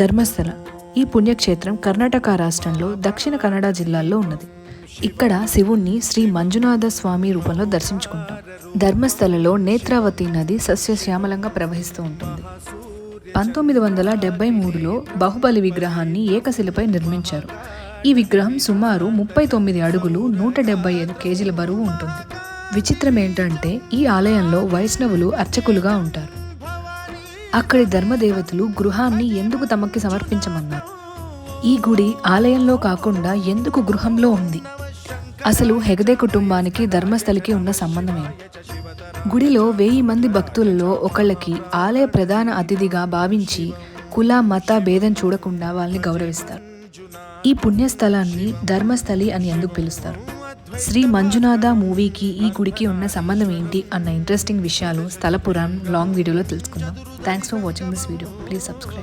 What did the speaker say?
ధర్మస్థల ఈ పుణ్యక్షేత్రం కర్ణాటక రాష్ట్రంలో దక్షిణ కన్నడ జిల్లాలో ఉన్నది. ఇక్కడ శివుణ్ణి శ్రీ మంజునాథ స్వామి రూపంలో దర్శించుకుంటాం. ధర్మస్థలలో నేత్రావతి నది సస్యశ్యామలంగా ప్రవహిస్తూ ఉంటుంది. 1973లో బాహుబలి విగ్రహాన్ని ఏకశిలపై నిర్మించారు. ఈ విగ్రహం సుమారు 39 అడుగులు 175 కేజీల బరువు ఉంటుంది. విచిత్రం ఏంటంటే ఈ ఆలయంలో వైష్ణవులు అర్చకులుగా ఉంటారు. అక్కడి ధర్మదేవతలు గృహాన్ని ఎందుకు తమకి సమర్పించమన్నారు? ఈ గుడి ఆలయంలో కాకుండా ఎందుకు గృహంలో ఉంది? అసలు హెగడే కుటుంబానికి ధర్మస్థలికి ఉన్న సంబంధం ఏంటి? గుడిలో 1000 మంది భక్తులలో ఒకళ్ళకి ఆలయ ప్రధాన అతిథిగా భావించి కుల మత భేదం చూడకుండా వాళ్ళని గౌరవిస్తారు. ఈ పుణ్యస్థలాన్ని ధర్మస్థలి అని ఎందుకు పిలుస్తారు? శ్రీ మంజునాథ మూవీకి ఈ గుడికి ఉన్న సంబంధం ఏంటి అన్న ఇంట్రెస్టింగ్ విషయాలు స్థల పురాణం లాంగ్ వీడియోలో తెలుసుకుందాం. Thanks for watching this video. Please subscribe.